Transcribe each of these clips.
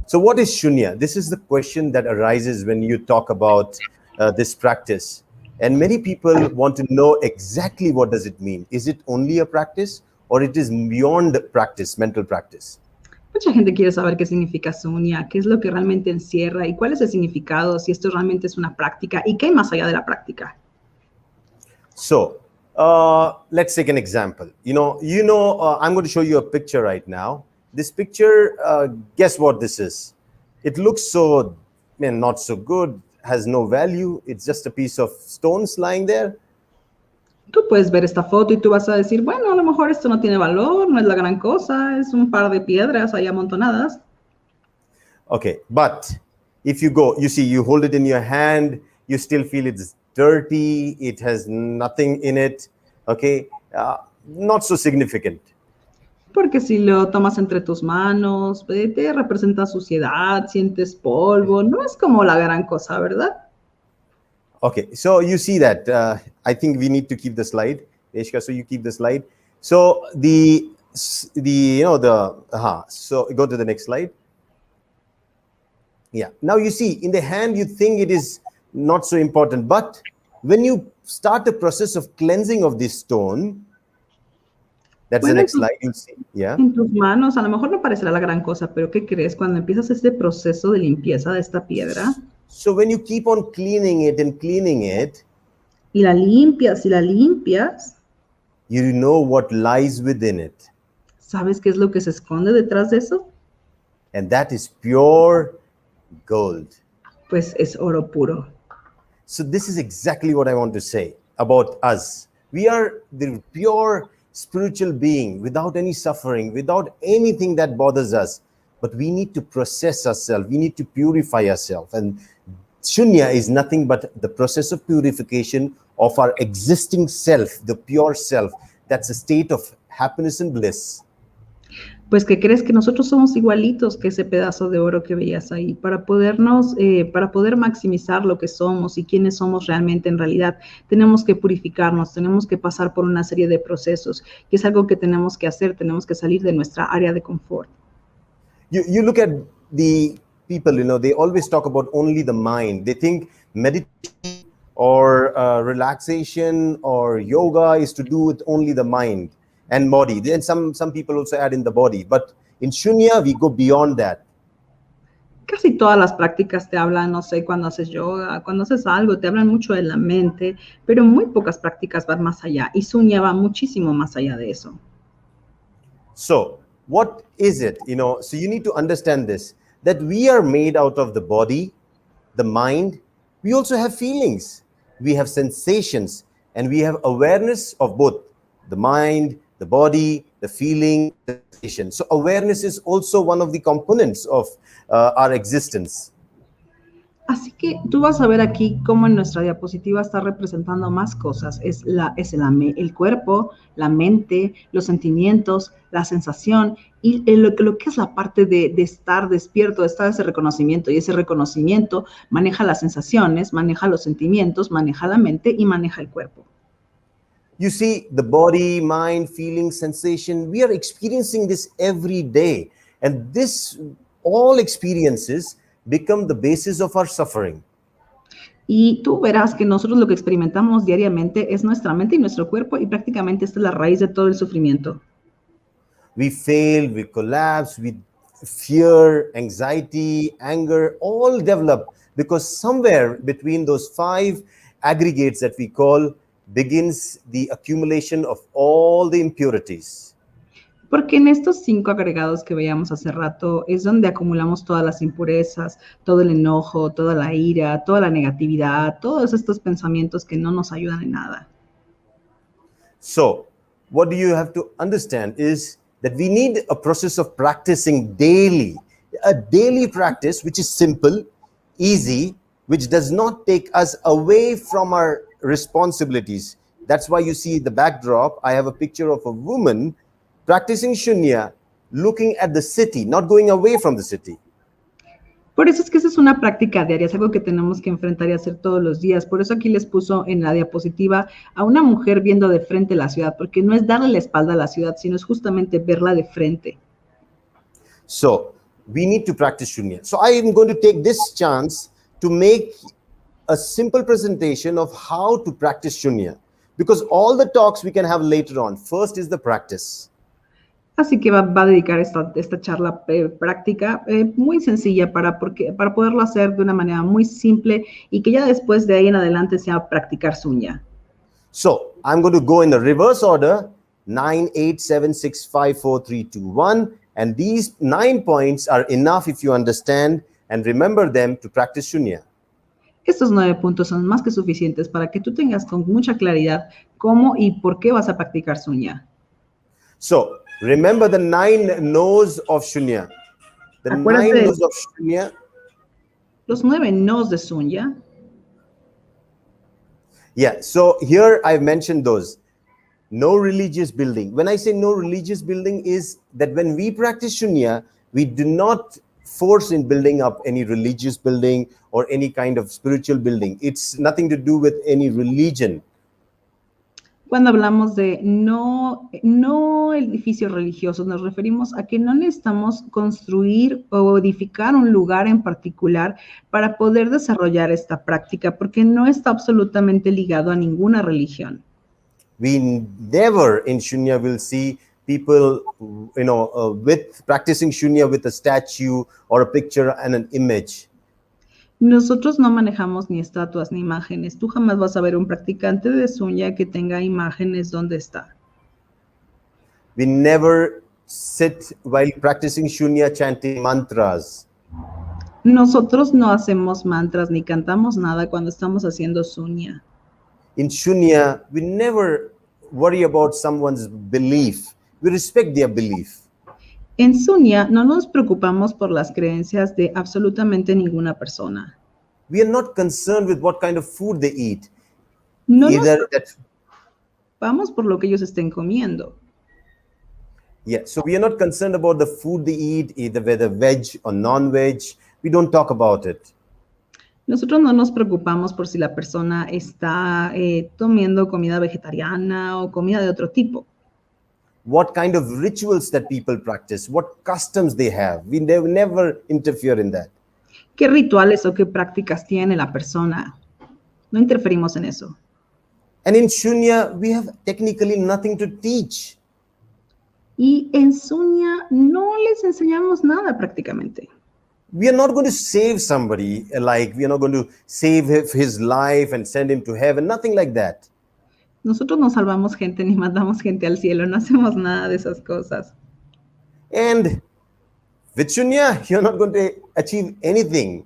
So what is Shunya? This is the question that arises when you talk about this practice. And many people want to know exactly what does it mean. Is it only a practice or it is beyond practice, mental practice? Mucha gente quiere saber qué significa Sunya, qué es lo que realmente encierra y cuál es el significado, si esto realmente es una práctica y qué hay más allá de la práctica. So, let's take an example. I'm going to show you a picture right now. This picture, guess what this is? It looks so, not so good, has no value. It's just a piece of stones lying there. Tú puedes ver esta foto y tú vas a decir, bueno, a lo mejor esto no tiene valor, no es la gran cosa, es un par de piedras ahí amontonadas. Okay, but if you go, you see, you hold it in your hand, you still feel it's dirty, it has nothing in it, okay? Not so significant. Porque si lo tomas entre tus manos, te representa suciedad, sientes polvo, no es como la gran cosa, ¿verdad? Okay, so you see that. I think we need to keep the slide. Deshka, so you keep the slide. So so go to the next slide. Yeah, now you see, in the hand, you think it is not so important. But when you start the process of cleansing of this stone, that's the next slide, you see. Yeah. En tus manos, a lo mejor no parecerá la gran cosa, pero ¿qué crees? Cuando empiezas este proceso de limpieza de esta piedra, so when you keep on cleaning it, y la limpias, you know what lies within it. ¿Sabes qué es lo que se esconde detrás de eso? And that is pure gold. Pues es oro puro. So this is exactly what I want to say about us. We are the pure spiritual being without any suffering, without anything that bothers us. But we need to process ourselves. We need to purify ourselves. And Shunya is nothing but the process of purification of our existing self, the pure self. That's a state of happiness and bliss. Pues que crees que nosotros somos igualitos que ese pedazo de oro que veías ahí, para poder maximizar lo que somos y quiénes somos realmente en realidad, tenemos que purificarnos, tenemos que pasar por una serie de procesos, y es algo que tenemos que hacer, tenemos que salir de nuestra área de confort. You look at the people, they always talk about only the mind. They think meditation or relaxation or yoga is to do with only the mind and body. Then some people also add in the body. But in Shunya, we go beyond that. Casi todas las prácticas te hablan, no sé, cuando haces yoga, cuando haces algo, te hablan mucho de la mente, pero muy pocas prácticas van más allá. Y Sunya va muchísimo más allá de eso. So, what is it? So you need to understand this, that we are made out of the body, the mind. We also have feelings. We have sensations, and we have awareness of both the mind, the body, the feeling, the sensation. So awareness is also one of the components of our existence. Así que tú vas a ver aquí cómo en nuestra diapositiva está representando más cosas. Es el cuerpo, la mente, los sentimientos, la sensación y lo que es la parte de estar despierto, de estar ese reconocimiento. Y ese reconocimiento maneja las sensaciones, maneja los sentimientos, maneja la mente y maneja el cuerpo. You see, the body, mind, feeling, sensation, we are experiencing this every day. And all experiences become the basis of our suffering. Y tú verás que nosotros lo que experimentamos diariamente es nuestra mente y nuestro cuerpo, y prácticamente esta es la raíz de todo el sufrimiento. We fail, we collapse, we fear, anxiety, anger, all develop because somewhere between those 5 aggregates that we call begins the accumulation of all the impurities. Porque en estos 5 agregados que veíamos hace rato es donde acumulamos todas las impurezas, todo el enojo, toda la ira, toda la negatividad, todos estos pensamientos que no nos ayudan en nada. So, what you have to understand is that we need a process of practicing daily, a daily practice which is simple, easy, which does not take us away from our responsibilities. That's why you see the backdrop, I have a picture of a woman practicing Shunya, looking at the city, not going away from the city. Por eso es que esa es una práctica diaria, es algo que tenemos que enfrentar y hacer todos los días. Por eso aquí les puso en la diapositiva a una mujer viendo de frente la ciudad, porque no es darle la espalda a la ciudad, sino es justamente verla de frente. So, we need to practice Shunya. So I am going to take this chance to make a simple presentation of how to practice Shunya, because all the talks we can have later on. First is the practice. Así que va a dedicar esta charla práctica muy sencilla para poderlo hacer de una manera muy simple y que ya después de ahí en adelante sea practicar Sunya. So I'm going to go in the reverse order, 9, 8, 7, 6, 5, 4, 3, 2, 1. And these 9 points are enough if you understand and remember them to practice Shunya. Estos 9 puntos son más que suficientes para que tú tengas con mucha claridad cómo y por qué vas a practicar Sunya. So remember the 9 no's of Shunya. The 9 no's of Shunya. Los 9 no's de Sunya. Yeah, so here I've mentioned those. No religious building. When I say no religious building is that when we practice Shunya, we do not force in building up any religious building or any kind of spiritual building. It's nothing to do with any religion. Cuando hablamos de no edificios religiosos, nos referimos a que no necesitamos construir o edificar un lugar en particular para poder desarrollar esta práctica, porque no está absolutamente ligado a ninguna religión. We never in Shunya will see people, with practicing Shunya with a statue or a picture and an image. Nosotros no manejamos ni estatuas ni imágenes. Tú jamás vas a ver un practicante de Sunya que tenga imágenes donde está. We never sit while practicing Shunya chanting mantras. Nosotros no hacemos mantras ni cantamos nada cuando estamos haciendo Sunya. In Shunya, we never worry about someone's belief. We respect their belief. En Sunya no nos preocupamos por las creencias de absolutamente ninguna persona. We are not concerned with what kind of food they eat. No nos preocupamos por lo que ellos estén comiendo. Yeah, so we are not concerned about the food they eat, either whether veg or non-veg. We don't talk about it. Nosotros no nos preocupamos por si la persona está comiendo comida vegetariana o comida de otro tipo. What kind of rituals that people practice, what customs they have. We never interfere in that. ¿Qué rituales o qué prácticas tiene la persona? No interferimos en eso. And in Shunya, we have technically nothing to teach. Y en Sunya no les enseñamos nada prácticamente. We are not going to save somebody, like we are not going to save his life and send him to heaven, nothing like that. Nosotros no salvamos gente ni mandamos gente al cielo, no hacemos nada de esas cosas. And with Shunya, you're not going to achieve anything.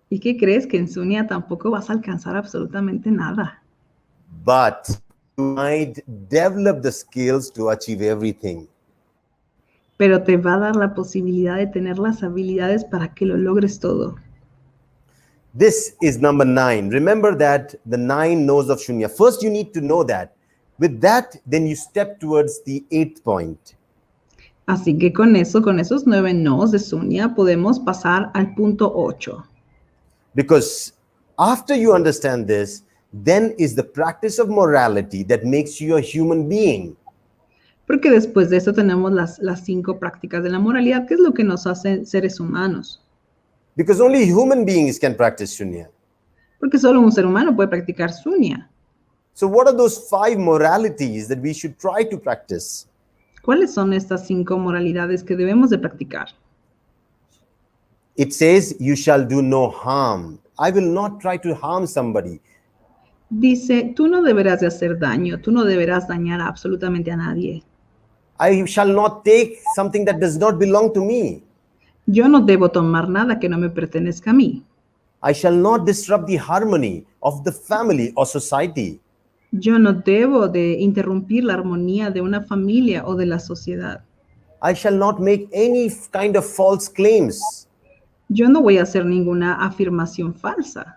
¿Y qué crees? Que en Sunya tampoco vas a alcanzar absolutamente nada. But you might develop the skills to achieve everything. Pero te va a dar la posibilidad de tener las habilidades para que lo logres todo. This is number 9. Remember that the 9 no's of Shunya. First, you need to know that. With that, then you step towards the 8th point. Así que con esos 9 no's de Sunya, podemos pasar al punto 8. Because after you understand this, then is the practice of morality that makes you a human being. Porque después de eso tenemos las 5 prácticas de la moralidad, que es lo que nos hace seres humanos. Because only human beings can practice Shunya. Porque solo un ser humano puede practicar Sunya. So what are those 5 moralities that we should try to practice? ¿Cuáles son estas 5 moralidades que debemos de practicar? It says, you shall do no harm. I will not try to harm somebody. Dice, tú no deberás de hacer daño, tú no deberás dañar absolutamente a nadie. I shall not take something that does not belong to me. Yo no debo tomar nada que no me pertenezca a mí. I shall not disrupt the harmony of the family or society. Yo no debo de interrumpir la armonía de una familia o de la sociedad. I shall not make any kind of false claims. Yo no voy a hacer ninguna afirmación falsa.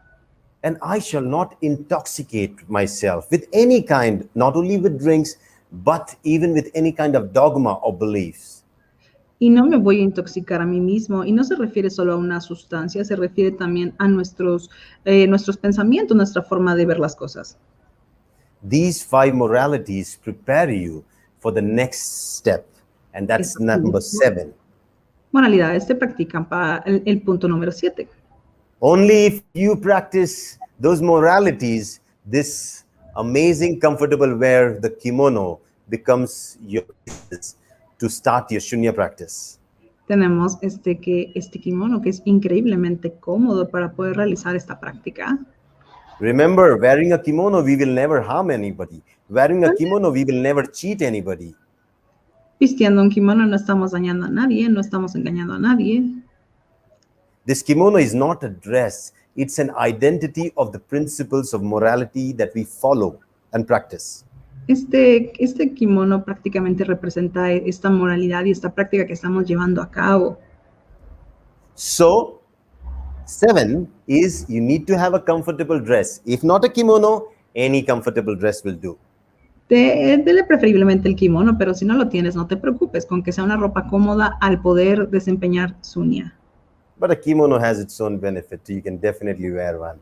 And I shall not intoxicate myself with any kind, not only with drinks, but even with any kind of dogma or beliefs. Y no me voy a intoxicar a mí mismo. Y no se refiere solo a una sustancia, se refiere también a nuestros pensamientos, nuestra forma de ver las cosas. These 5 moralities prepare you for the next step, and that's number 7. Moralidades se practican para el punto número 7. Only if you practice those moralities, this amazing, comfortable wear, the kimono, becomes your basis to start your Shunya practice. Tenemos este kimono que es increíblemente cómodo para poder realizar esta práctica. Remember, wearing a kimono, we will never harm anybody. Wearing a kimono, we will never cheat anybody. Vistiendo un kimono no estamos dañando a nadie, no estamos engañando a nadie. This kimono is not a dress. It's an identity of the principles of morality that we follow and practice. Este kimono prácticamente representa esta moralidad y esta práctica que estamos llevando a cabo. So, 7 is you need to have a comfortable dress. If not a kimono, any comfortable dress will do. Dele preferiblemente el kimono, pero si no lo tienes, no te preocupes, con que sea una ropa cómoda al poder desempeñar Sunya. But a kimono has its own benefit. You can definitely wear one.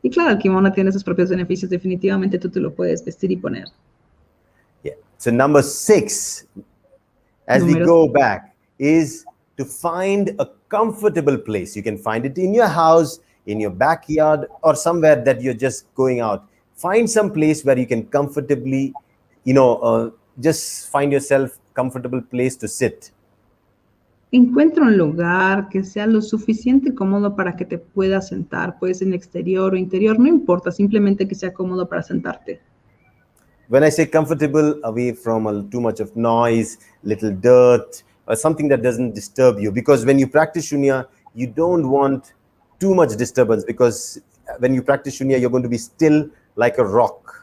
Y claro, el kimono tiene sus propios beneficios. Definitivamente tú te lo puedes vestir y poner. Yeah. So number 6, as we Número go back, is to find a comfortable place. You can find it in your house, in your backyard, or somewhere that you're just going out. Find some place where you can comfortably, just find yourself comfortable place to sit. Encuentra un lugar que sea lo suficiente cómodo para que te puedas sentar. Puede ser en exterior o interior, no importa, simplemente que sea cómodo para sentarte. When I say comfortable, away from too much of noise, little dirt, or something that doesn't disturb you. Because when you practice Shunya, you don't want too much disturbance, because when you practice Shunya, you're going to be still like a rock.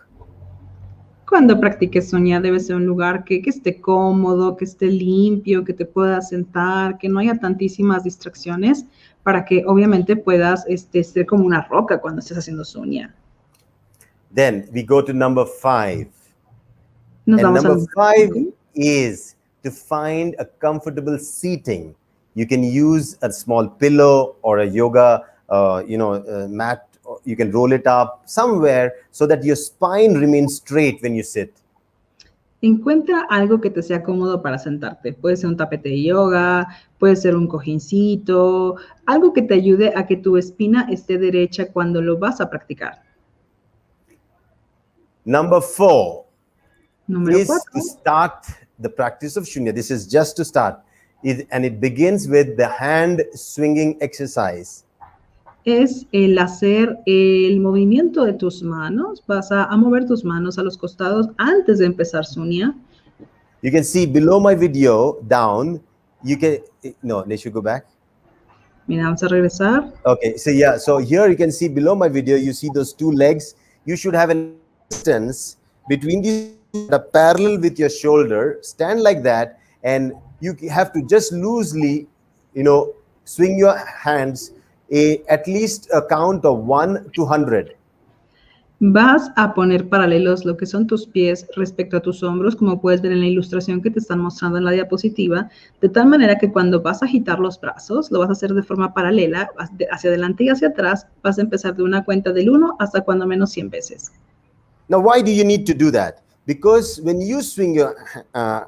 Cuando practiques Sunya, debe ser un lugar que esté cómodo, que esté limpio, que te puedas sentar, que no haya tantísimas distracciones, para que obviamente puedas ser como una roca cuando estés haciendo Sunya. Then we go to number 5. Nos And vamos number al 5 is to find a comfortable seating. You can use a small pillow or a yoga mat. You can roll it up somewhere so that your spine remains straight when you sit. Encuentra algo que te sea cómodo para sentarte. Puede ser un tapete de yoga, puede ser un cojincito, algo que te ayude a que tu espina esté derecha cuando lo vas a practicar. Number 4 Número is 4. to start the practice of Shunya. This is just to start. And it begins with the hand swinging exercise. Es el hacer el movimiento de tus manos. Vas a mover tus manos a los costados antes de empezar Sunya. You can see below my video, down, you can, no, they should go back. Mira, vamos a regresar. Okay, so yeah, so here you can see below my video, you see those two legs. You should have a distance between these, parallel with your shoulder. Stand like that, and you have to just loosely, swing your hands at least a count of 1 to 100. Vas a poner paralelos lo que son tus pies respecto a tus hombros, como puedes ver en la ilustración que te están mostrando en la diapositiva, de tal manera que cuando vas a agitar los brazos, lo vas a hacer de forma paralela, hacia adelante y hacia atrás, vas a empezar de una cuenta del 1 hasta cuando menos 100 veces. Now, why do you need to do that? Because when you swing your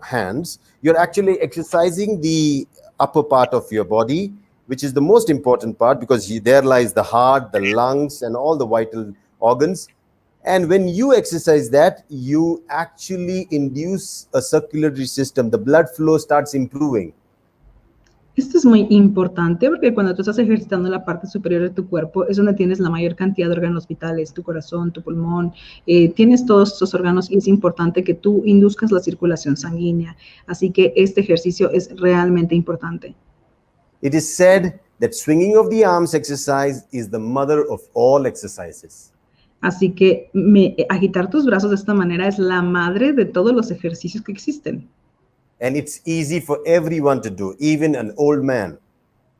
hands, you're actually exercising the upper part of your body, which is the most important part, because there lies the heart, the lungs, and all the vital organs. And when you exercise that, you actually induce a circulatory system. The blood flow starts improving. Esto es muy importante porque cuando tú estás ejercitando la parte superior de tu cuerpo es donde tienes la mayor cantidad de órganos vitales, tu corazón, tu pulmón, tienes todos estos órganos y es importante que tú induzcas la circulación sanguínea. Así que este ejercicio es realmente importante. It is said that swinging of the arms exercise is the mother of all exercises. Así que agitar tus brazos de esta manera es la madre de todos los ejercicios que existen. And it's easy for everyone to do, even an old man.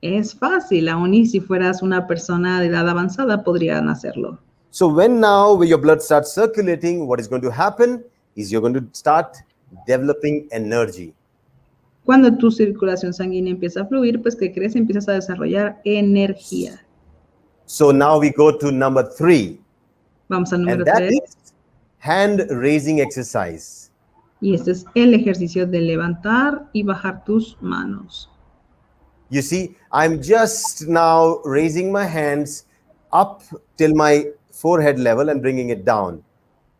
Es fácil, aún y si fueras una persona de edad avanzada, podrían hacerlo. So when your blood starts circulating, what is going to happen is you're going to start developing energy. Cuando tu circulación sanguínea empieza a fluir, pues ¿qué crees? Empiezas a desarrollar energía. So now we go to number 3. Vamos al número And that 3. is hand raising exercise. Y este es el ejercicio de levantar y bajar tus manos. You see, I'm just now raising my hands up till my forehead level and bringing it down.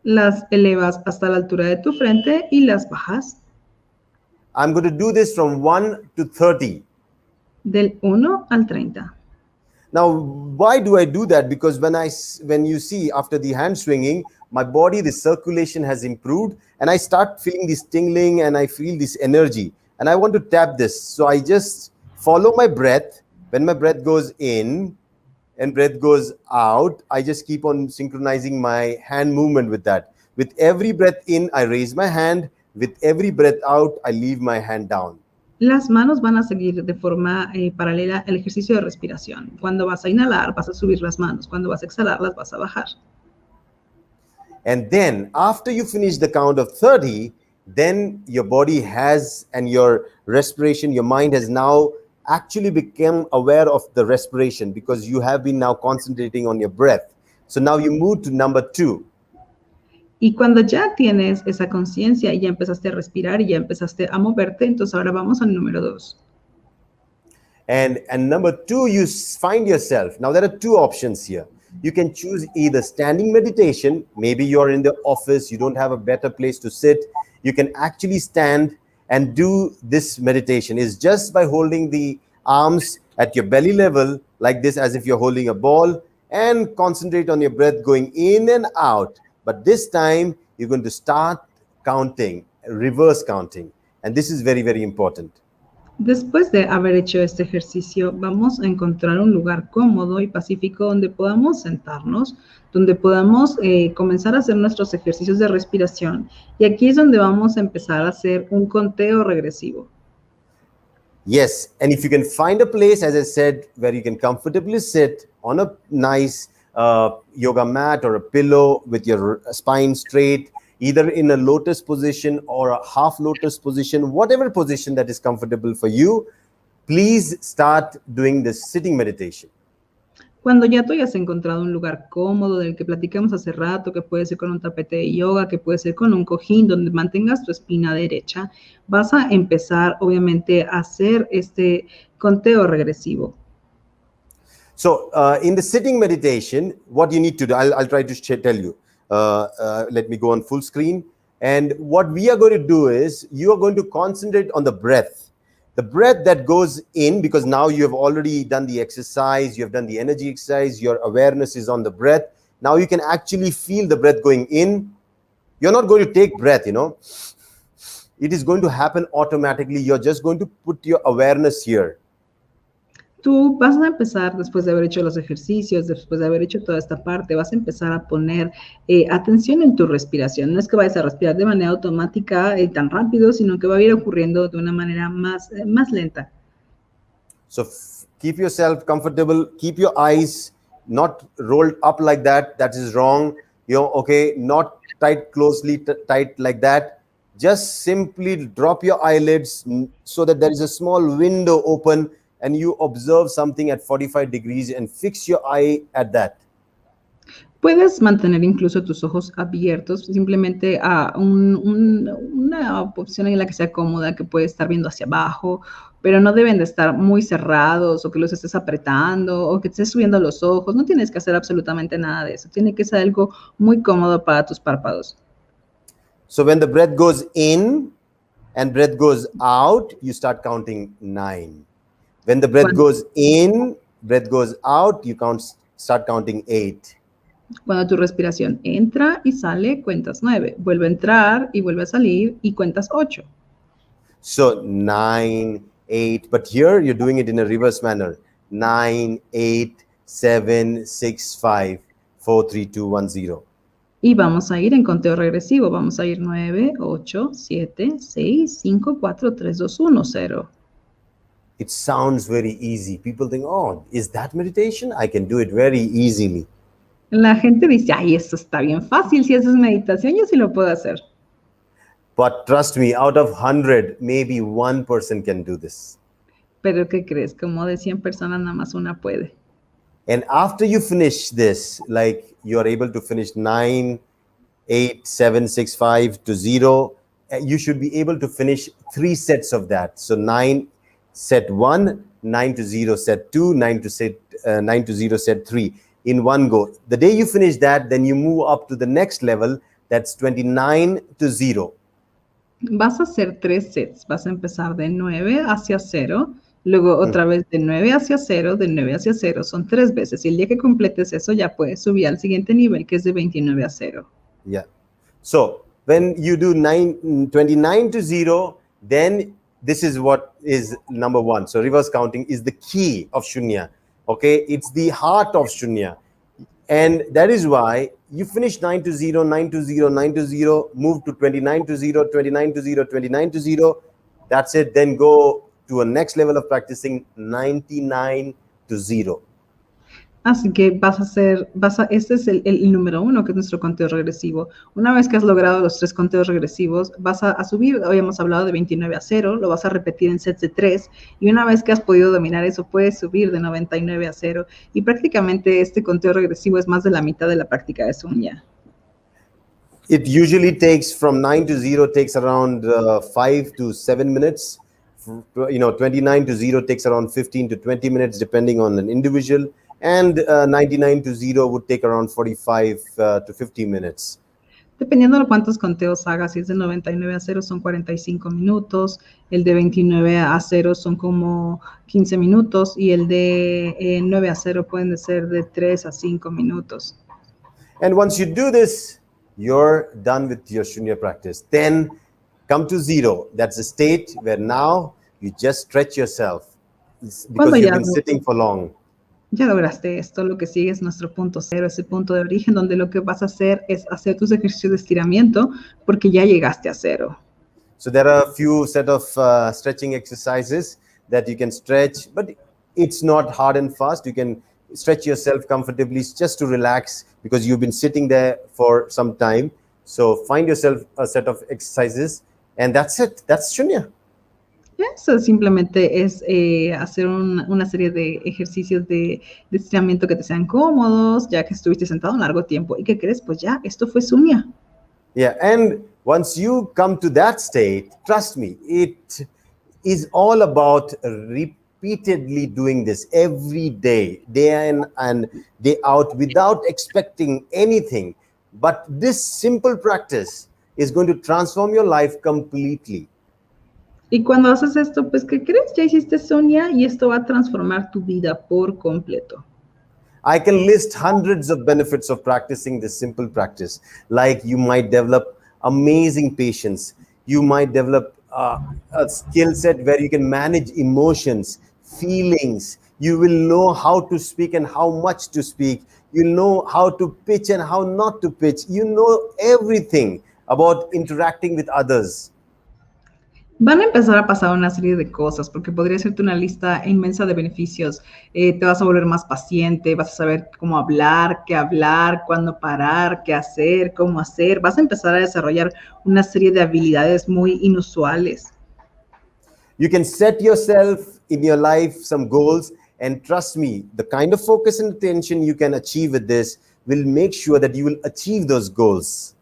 Las elevas hasta la altura de tu frente y las bajas I'm going to do this from 1 to 30. del 1 al 30. Now, why do I do that? Because when you see after the hand swinging, my body, the circulation has improved, and I start feeling this tingling and I feel this energy. And I want to tap this. So I just follow my breath. When my breath goes in and breath goes out, I just keep on synchronizing my hand movement with that. With every breath in, I raise my hand. With every breath out, I leave my hand down. Las manos van a seguir de forma paralela al ejercicio de respiración. Cuando vas a inhalar, vas a subir las manos. Cuando vas a exhalar, las vas a bajar. And then after you finish the count of 30, then your body has, and your respiration, your mind has now actually become aware of the respiration because you have been now concentrating on your breath. So now you move to number 2. Y cuando ya tienes esa conciencia y ya empezaste a respirar y ya empezaste a moverte, entonces ahora vamos al número 2. And number 2, you find yourself. Now there are 2 options here. You can choose either standing meditation. Maybe you're in the office, you don't have a better place to sit. You can actually stand and do this meditation. It's just by holding the arms at your belly level like this, as if you're holding a ball, and concentrate on your breath going in and out. But this time you're going to start counting, reverse counting. And this is very, very important. Después de haber hecho este ejercicio, vamos a encontrar un lugar cómodo y pacífico donde podamos sentarnos, donde podamos comenzar a hacer nuestros ejercicios de respiración. Y aquí es donde vamos a empezar a hacer un conteo regresivo. Yes, and if you can find a place, as I said, where you can comfortably sit on a nice yoga mat or a pillow with your spine straight, either in a lotus position or a half lotus position, whatever position that is comfortable for you, please start doing this sitting meditation. Cuando ya tú hayas encontrado un lugar cómodo del que platicamos hace rato, que puede ser con un tapete de yoga, que puede ser con un cojín donde mantengas tu espina derecha, vas a empezar obviamente a hacer este conteo regresivo. So in the sitting meditation, what you need to do, I'll try to tell you. Let me go on full screen. And what we are going to do is, you are going to concentrate on the breath. The breath that goes in, because now you have already done the exercise, you have done the energy exercise, your awareness is on the breath. Now you can actually feel the breath going in. You're not going to take breath, It is going to happen automatically. You're just going to put your awareness here. Tú vas a empezar, después de haber hecho los ejercicios, después de haber hecho toda esta parte, vas a empezar a poner atención en tu respiración. No es que vayas a respirar de manera automática tan rápido, sino que va a ir ocurriendo de una manera más lenta. So keep yourself comfortable. Keep your eyes not rolled up like that. That is wrong. Okay, not tight, closely tight like that. Just simply drop your eyelids so that there is a small window open, and you observe something at 45 degrees and fix your eye at that. Puedes mantener incluso tus ojos abiertos, simplemente a una posición en la que sea cómoda, que puedes estar viendo hacia abajo, pero no deben de estar muy cerrados o que los estés apretando o que estés subiendo los ojos. No tienes que hacer absolutamente nada de eso. Tiene que ser algo muy cómodo para tus párpados. So when the breath goes in and breath goes out, you start counting 9. When the breath goes in, breath goes out, you start counting 8. Cuando tu respiración entra y sale, cuentas 9. Vuelve a entrar y vuelve a salir y cuentas 8. So 9, 8, but here you're doing it in a reverse manner. 9, 8, 7, 6, 5, 4, 3, 2, 1, 0. Y vamos a ir en conteo regresivo. Vamos a ir 9, 8, 7, 6, 5, 4, 3, 2, 1, 0. It sounds very easy. People think, oh, is that meditation? I can do it very easily. La gente dice, ay, esto está bien fácil. Si eso es meditación, yo sí lo puedo hacer. But trust me, out of 100, maybe one person can do this. Pero ¿qué crees? Como de 100 personas, nada más una puede. And after you finish this, like you are able to finish 9, 8, 7, 6, 5 to 0, you should be able to finish 3 sets of that. So 9, set 1, 9 to 0 set 2, 9 to 0 set 3 in one go. The day you finish that, then you move up to the next level, that's 29 to 0. Vas a hacer 3 sets. Vas a empezar de 9 hacia 0, luego otra vez de 9 hacia 0, de 9 hacia 0. Son 3 veces. Y el día que completes eso, ya puedes subir al siguiente nivel, que es de 29 a 0. Yeah. So when you do 29 to 0, then this is what is number 1. So reverse counting is the key of Shunya. Okay, it's the heart of Shunya. And that is why you finish 9 to 0, 9 to 0, 9 to 0, move to 29 to 0, 29 to 0, 29 to 0. That's it. Then go to a next level of practicing 99 to 0. Así que este es el número 1, que es nuestro conteo regresivo. Una vez que has logrado los 3 conteos regresivos, vas a subir, hoy hemos hablado de 29 a 0, lo vas a repetir en sets de 3, y una vez que has podido dominar eso, puedes subir de 99 a 0, y prácticamente este conteo regresivo es más de la mitad de la práctica de Sunya. It usually takes from 9 to 0 takes around 5 to 7 minutes. 29 to 0 takes around 15 to 20 minutes, depending on an individual. And 99 to 0 would take around 45 to 50 minutes. Dependiendo de cuántos conteos hagas, si es de 99 a 0 son 45 minutos, el de 29 a 0 son como 15 minutos y el de 9 a 0 pueden ser de 3 a 5 minutos. And once you do this, you're done with your Shunya practice. Then come to 0. That's a state where now you just stretch yourself because you've been sitting for long. Ya lograste esto, lo que sigue es nuestro punto 0, ese punto de origen donde lo que vas a hacer es hacer tus ejercicios de estiramiento porque ya llegaste a 0. So there are a few set of stretching exercises that you can stretch, but it's not hard and fast. You can stretch yourself comfortably just to relax because you've been sitting there for some time. So find yourself a set of exercises and that's it. That's Shunya. Eso simplemente es hacer una serie de ejercicios de estiramiento que te sean cómodos, ya que estuviste sentado un largo tiempo. ¿Y qué crees? Pues ya, esto fue Sunya. Yeah, and once you come to that state, trust me, it is all about repeatedly doing this every day, day in and day out, without expecting anything. But this simple practice is going to transform your life completely. Y cuando haces esto, pues, ¿qué crees? Ya hiciste Sunya y esto va a transformar tu vida por completo. I can list hundreds of benefits of practicing this simple practice. Like you might develop amazing patience. You might develop a skill set where you can manage emotions, feelings. You will know how to speak and how much to speak. You know how to pitch and how not to pitch. You know everything about interacting with others. Van a empezar a pasar una serie de cosas, porque podría hacerte una lista inmensa de beneficios. Te vas a volver más paciente, vas a saber cómo hablar, cuándo parar, qué hacer, cómo hacer. Vas a empezar a desarrollar una serie de habilidades muy inusuales. You can set yourself in your life some goals, and trust me, the kind of focus and attention you can achieve with this will make sure that you will achieve those goals.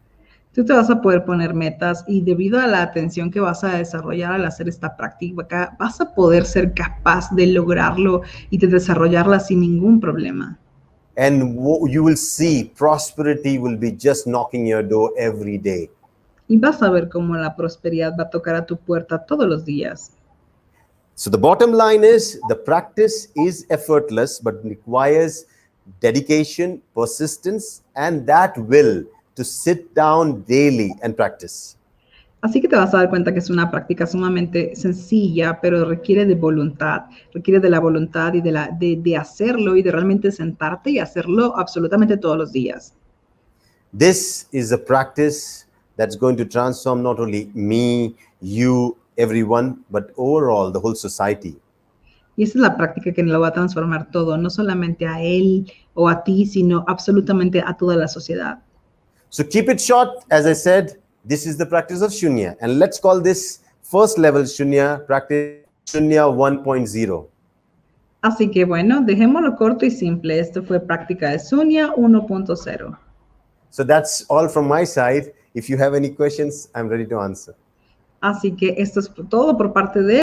Tú te vas a poder poner metas y debido a la atención que vas a desarrollar al hacer esta práctica, vas a poder ser capaz de lograrlo y de desarrollarla sin ningún problema. And you will see prosperity will be just knocking your door every day. Y vas a ver cómo la prosperidad va a tocar a tu puerta todos los días. So the bottom line is the practice is effortless but requires dedication, persistence, and that will to sit down daily and practice. Así que te vas a dar cuenta que es una práctica sumamente sencilla, pero requiere de voluntad, requiere de la voluntad y de hacerlo y de realmente sentarte y hacerlo absolutamente todos los días. This is a practice that's going to transform not only me, you, everyone, but overall the whole society. Y esa es la práctica que lo va a transformar todo, no solamente a él o a ti, sino absolutamente a toda la sociedad. So keep it short. As I said, this is the practice of Shunya. And let's call this first level Shunya, practice Shunya 1.0. Así que bueno, dejémoslo corto y simple. Esto fue práctica de Sunya 1.0. So that's all from my side. If you have any questions, I'm ready to answer. Así que esto es todo por parte de